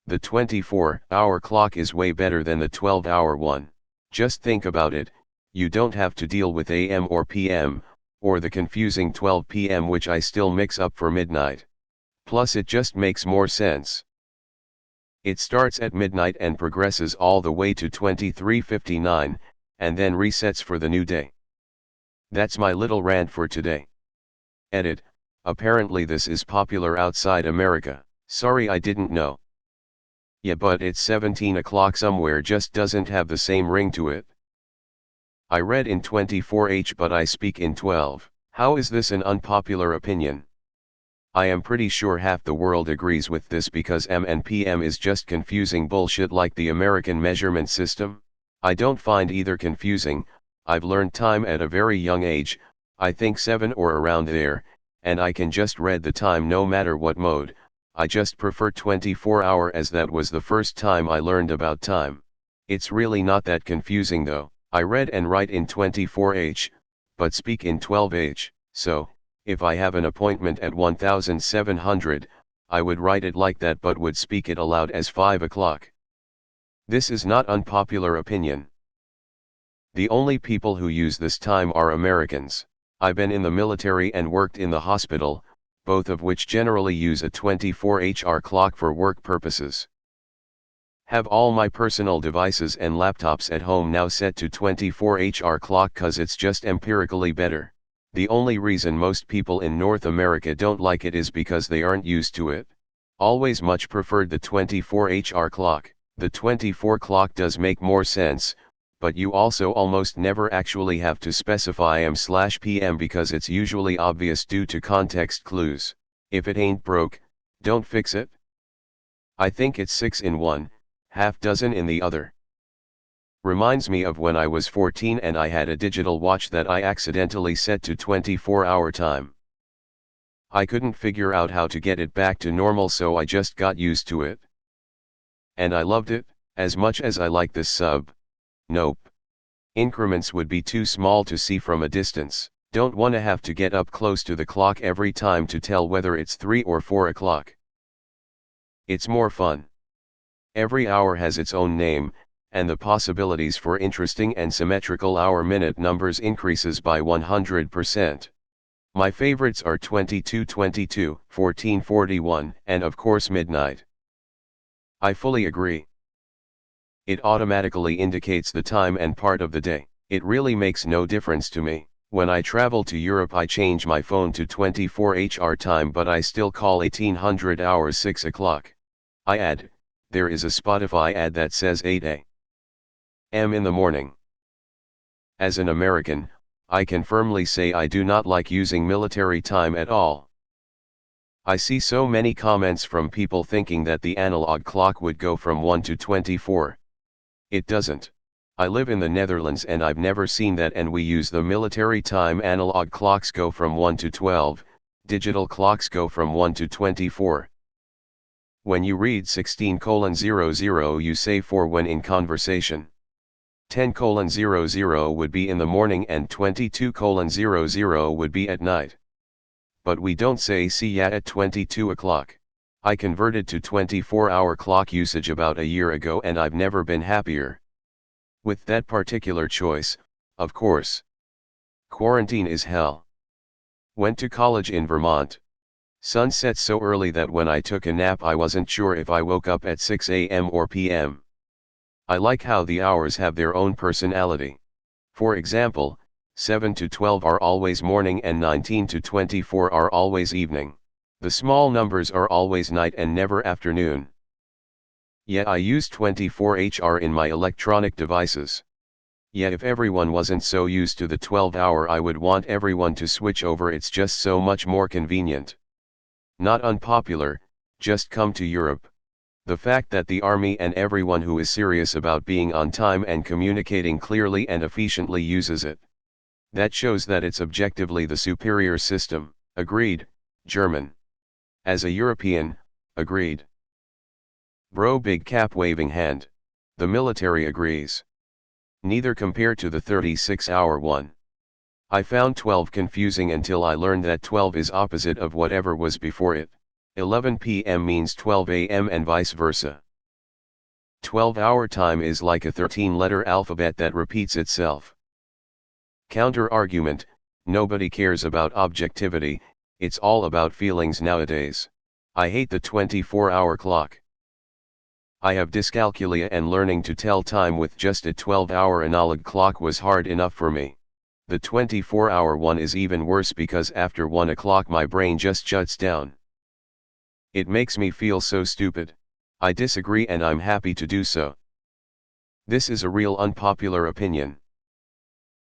The 24-hour clock is way better than the 12-hour one. Just think about it, you don't have to deal with AM or PM, or the confusing 12 PM which I still mix up for midnight. Plus it just makes more sense. It starts at midnight and progresses all the way to 23:59, and then resets for the new day. That's my little rant for today. Edit. Apparently this is popular outside America. Sorry I didn't know. Yeah, but it's 17 o'clock somewhere just doesn't have the same ring to it. I read in 24H but I speak in 12. How is this an unpopular opinion? I am pretty sure half the world agrees with this because M and PM is just confusing bullshit like the American measurement system. I don't find either confusing. I've learned time at a very young age, I think 7 or around there, and I can just read the time no matter what mode. I just prefer 24-hour as that was the first time I learned about time. It's really not that confusing though. I read and write in 24H, but speak in 12H, so, if I have an appointment at 1700, I would write it like that but would speak it aloud as 5 o'clock. This is not unpopular opinion. The only people who use this time are Americans. I've been in the military and worked in the hospital, both of which generally use a 24-hour clock for work purposes. Have all my personal devices and laptops at home now set to 24-hour clock cause it's just empirically better. The only reason most people in North America don't like it is because they aren't used to it. Always much preferred the 24-hour clock. The 24 clock does make more sense, but you also almost never actually have to specify AM/PM because it's usually obvious due to context clues. If it ain't broke, don't fix it. I think it's 6 in one, half dozen in the other. Reminds me of when I was 14 and I had a digital watch that I accidentally set to 24-hour time. I couldn't figure out how to get it back to normal, so I just got used to it. And I loved it, as much as I like this sub. Nope. Increments would be too small to see from a distance. Don't wanna have to get up close to the clock every time to tell whether it's 3 or 4 o'clock. It's more fun. Every hour has its own name, and the possibilities for interesting and symmetrical hour-minute numbers increases by 100%. My favorites are 22:22, 14:41, and of course midnight. I fully agree. It automatically indicates the time and part of the day. It really makes no difference to me. When I travel to Europe I change my phone to 24-hour time but I still call 1800 hours 6 o'clock. I add, there is a Spotify ad that says 8 a.m. in the morning. As an American, I can firmly say I do not like using military time at all. I see so many comments from people thinking that the analog clock would go from 1 to 24. It doesn't. I live in the Netherlands and I've never seen that, and we use the military time. Analog clocks go from 1 to 12, digital clocks go from 1 to 24. When you read 16:00 you say 4 when in conversation. 10:00 would be in the morning and 22:00 would be at night. But we don't say see ya at 22 o'clock. I converted to 24-hour clock usage about a year ago and I've never been happier with that particular choice, of course. Quarantine is hell. Went to college in Vermont. Sun set so early that when I took a nap I wasn't sure if I woke up at 6 a.m. or p.m. I like how the hours have their own personality. For example, 7 to 12 are always morning and 19 to 24 are always evening. The small numbers are always night and never afternoon. Yet I use 24-hour in my electronic devices. Yet if everyone wasn't so used to the 12-hour I would want everyone to switch over. It's just so much more convenient. Not unpopular, just come to Europe. The fact that the army and everyone who is serious about being on time and communicating clearly and efficiently uses it. That shows that it's objectively the superior system. Agreed, German. As a European, agreed. Bro, big cap waving hand. The military agrees. Neither compare to the 36-hour one. I found 12 confusing until I learned that 12 is opposite of whatever was before it. 11 p.m. means 12 a.m. and vice versa. 12-hour time is like a 13-letter alphabet that repeats itself. Counter-argument, nobody cares about objectivity, it's all about feelings nowadays. I hate the 24-hour clock. I have dyscalculia and learning to tell time with just a 12-hour analog clock was hard enough for me. The 24-hour one is even worse because after 1 o'clock my brain just shuts down. It makes me feel so stupid. I disagree and I'm happy to do so. This is a real unpopular opinion.